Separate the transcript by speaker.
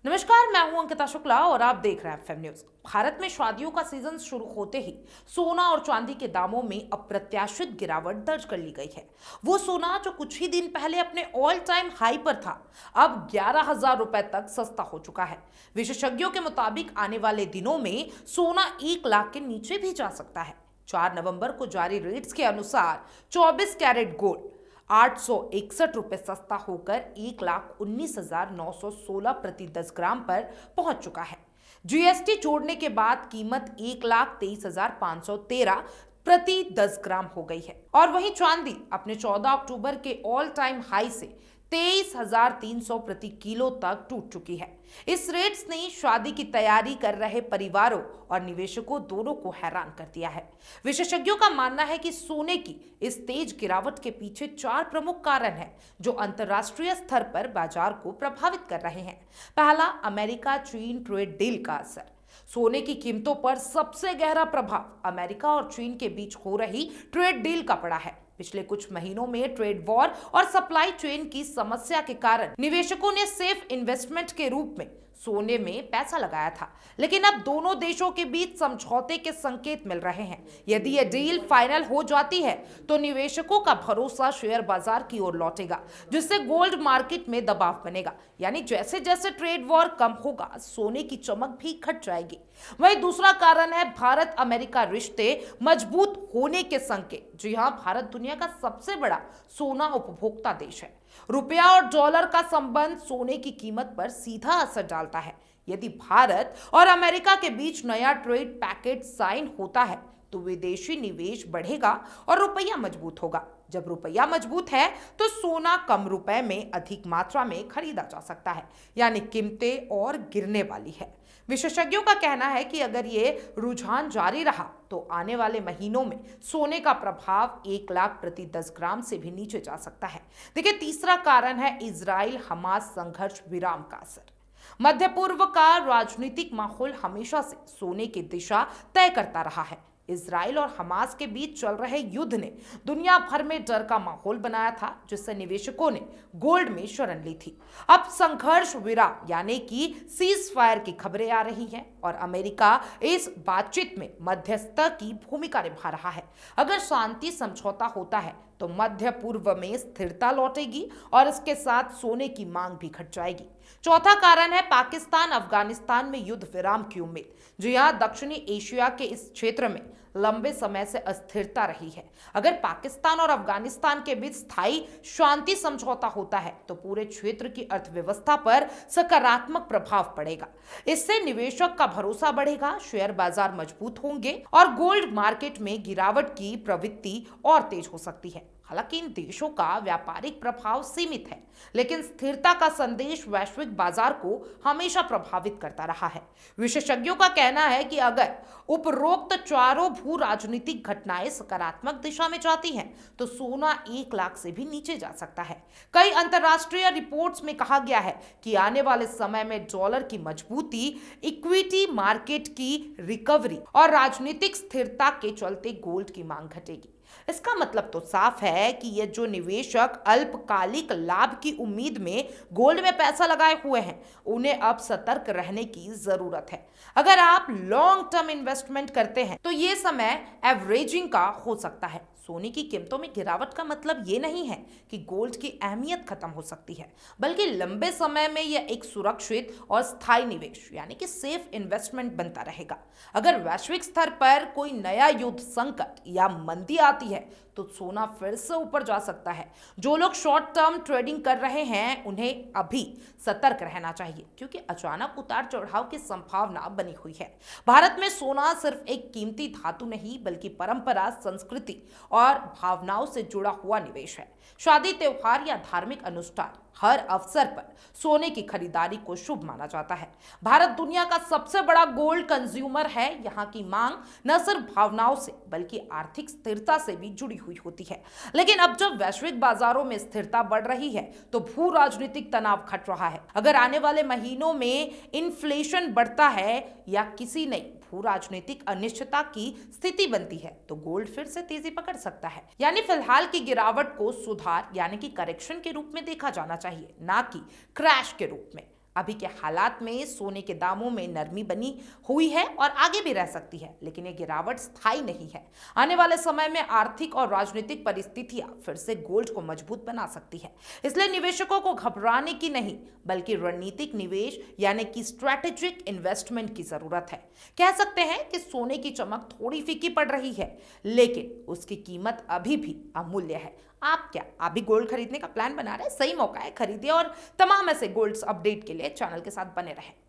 Speaker 1: नमस्कार, मैं हूं अंकिता शुक्ला और आप देख रहे हैं एफएम न्यूज। भारत में शादियों का सीजन शुरू होते ही सोना और चांदी के दामों में अप्रत्याशित गिरावट दर्ज कर ली गई है। वो सोना जो कुछ ही दिन पहले अपने ऑल टाइम हाई पर था, अब 11,000 रुपए तक सस्ता हो चुका है। विशेषज्ञों के मुताबिक आने वाले दिनों में सोना 1 लाख के नीचे भी जा सकता है। 4 नवंबर को जारी रेट्स के अनुसार 24 कैरेट गोल्ड 861 रुपए सस्ता होकर 1,19,916 प्रति 10 ग्राम पर पहुंच चुका है। जीएसटी जोड़ने के बाद कीमत 1,23,513 प्रति 10 ग्राम हो गई है। और वहीं चांदी अपने 14 अक्टूबर के ऑल टाइम हाई से 23,300 प्रति किलो तक टूट चुकी है। इस रेट्स ने शादी की तैयारी कर रहे परिवारों और निवेशकों दोनों को हैरान कर दिया है। विशेषज्ञों का मानना है कि सोने की इस तेज गिरावट के पीछे 4 प्रमुख कारण हैं जो अंतर्राष्ट्रीय स्तर पर बाजार को प्रभावित कर रहे हैं। पहला, अमेरिका चीन ट्रेड डील का असर। सोने की कीमतों पर सबसे गहरा प्रभाव अमेरिका और चीन के बीच हो रही ट्रेड डील का पड़ा है। पिछले कुछ महीनों में ट्रेड वॉर और सप्लाई चेन की समस्या के कारण निवेशकों ने सेफ इन्वेस्टमेंट के रूप में सोने में पैसा लगाया था, लेकिन अब दोनों देशों के बीच समझौते के संकेत मिल रहे हैं। यदि यह डील फाइनल हो जाती है तो निवेशकों का भरोसा शेयर बाजार की ओर लौटेगा, जिससे गोल्ड मार्केट में दबाव बनेगा। यानी जैसे जैसे ट्रेड वॉर कम होगा, सोने की चमक भी घट जाएगी। वहीं दूसरा कारण है भारत अमेरिका रिश्ते मजबूत होने के संकेत। जी हां, भारत दुनिया का सबसे बड़ा सोना उपभोक्ता देश है। रुपया और डॉलर का संबंध सोने की कीमत पर सीधा असर डालता है। यदि भारत और अमेरिका के बीच नया ट्रेड पैकेज साइन होता है तो विदेशी निवेश बढ़ेगा और रुपया मजबूत होगा। जब रुपया मजबूत है तो सोना कम रुपए में अधिक मात्रा में खरीदा जा सकता है, यानी कीमतें और गिरने वाली है। विशेषज्ञों का कहना है कि अगर ये रुझान जारी रहा तो आने वाले महीनों में सोने का प्रभाव 1 लाख प्रति 10 ग्राम से भी नीचे जा सकता है। देखिए, तीसरा कारण है इजराइल हमास संघर्ष विराम का असर। मध्य पूर्व का राजनीतिक माहौल हमेशा से सोने की दिशा तय करता रहा है। इजराइल और हमास के बीच चल रहे युद्ध ने दुनिया भर में डर का माहौल बनाया था, जिससे निवेशकों ने गोल्ड में शरण ली थी। अब संघर्ष विराम यानी कि सीज फायर की खबरें आ रही हैं और अमेरिका इस बातचीत में मध्यस्थता की भूमिका निभा रहा है। अगर शांति समझौता होता है तो मध्य पूर्व में स्थिरता लौटेगी और इसके साथ सोने की मांग भी घट जाएगी। चौथा कारण है पाकिस्तान अफगानिस्तान में युद्ध विराम की उम्मीद। जी हां, दक्षिणी एशिया के इस क्षेत्र में लंबे समय से अस्थिरता रही है। अगर पाकिस्तान और अफगानिस्तान के बीच स्थायी शांति समझौता होता है तो पूरे क्षेत्र की अर्थव्यवस्था पर सकारात्मक प्रभाव पड़ेगा। इससे निवेशक का भरोसा बढ़ेगा, शेयर बाजार मजबूत होंगे और गोल्ड मार्केट में गिरावट की प्रवृत्ति और तेज हो सकती है। हालांकि इन देशों का व्यापारिक प्रभाव सीमित है, लेकिन स्थिरता का संदेश वैश्विक बाजार को हमेशा प्रभावित करता रहा है। विशेषज्ञों का कहना है कि अगर उपरोक्त चारों भू राजनीतिक घटनाएं सकारात्मक दिशा में जाती हैं तो सोना 1 लाख से भी नीचे जा सकता है। कई अंतर्राष्ट्रीय रिपोर्ट्स में कहा गया है कि आने वाले समय में डॉलर की मजबूती, इक्विटी मार्केट की रिकवरी और राजनीतिक स्थिरता के चलते गोल्ड की मांग घटेगी। इसका मतलब तो साफ है कि ये जो निवेशक अल्पकालिक लाभ की उम्मीद में गोल्ड में पैसा लगाए हुए हैं, उन्हें अब सतर्क रहने की जरूरत है। अगर आप लॉन्ग टर्म इन्वेस्टमेंट करते हैं तो ये समय एवरेजिंग का हो सकता है। सोने की कीमतों में गिरावट का मतलब ये नहीं है कि गोल्ड की अहमियत खत्म हो सकती है, बल्कि लंबे समय में यह एक सुरक्षित और स्थायी निवेश यानी कि सेफ इन्वेस्टमेंट बनता रहेगा। अगर वैश्विक स्तर पर कोई नया युद्ध, संकट या मंदी आती है तो सोना फिर से ऊपर जा सकता है। जो लोग शॉर्ट टर्म ट्रेडिंग कर रहे हैं उन्हें अभी सतर्क रहना चाहिए, क्योंकि अचानक उतार चढ़ाव की संभावना बनी हुई है। भारत में सोना सिर्फ एक कीमती धातु नहीं, बल्कि परंपरा, संस्कृति और भावनाओं से जुड़ा हुआ निवेश है। शादी, त्योहार या धार्मिक अनुष्ठान, हर अवसर पर सोने की खरीदारी को शुभ माना जाता है। भारत दुनिया का सबसे बड़ा गोल्ड कंज्यूमर है। यहाँ की मांग न सिर्फ भावनाओं से बल्कि आर्थिक स्थिरता से भी जुड़ी हुई होती है। लेकिन अब जब वैश्विक बाजारों में स्थिरता बढ़ रही है तो भू राजनीतिक तनाव घट रहा है। अगर आने वाले महीनों में इन्फ्लेशन बढ़ता है या किसी नई भू राजनीतिक अनिश्चितता की स्थिति बनती है तो गोल्ड फिर से तेजी पकड़ सकता है। यानी फिलहाल की गिरावट को सुधार यानी कि करेक्शन के रूप में देखा जाना चाहिए, ना कि क्रैश के रूप में। अभी के हालात में सोने के दामों में नरमी बनी हुई है और आगे भी रह सकती है, लेकिन ये गिरावट स्थायी नहीं है। आने वाले समय में आर्थिक और राजनीतिक परिस्थितियां फिर से गोल्ड को मजबूत बना सकती है। इसलिए निवेशकों को घबराने की नहीं, बल्कि रणनीतिक निवेश यानी कि स्ट्रैटेजिक इन्वेस्टमेंट की जरूरत है। कह सकते हैं कि सोने की चमक थोड़ी फीकी पड़ रही है, लेकिन उसकी कीमत अभी भी अमूल्य है। आप भी गोल्ड खरीदने का प्लान बना रहे हैं? सही मौका है, खरीदिए और तमाम ऐसे गोल्ड्स अपडेट के लिए चैनल के साथ बने रहें।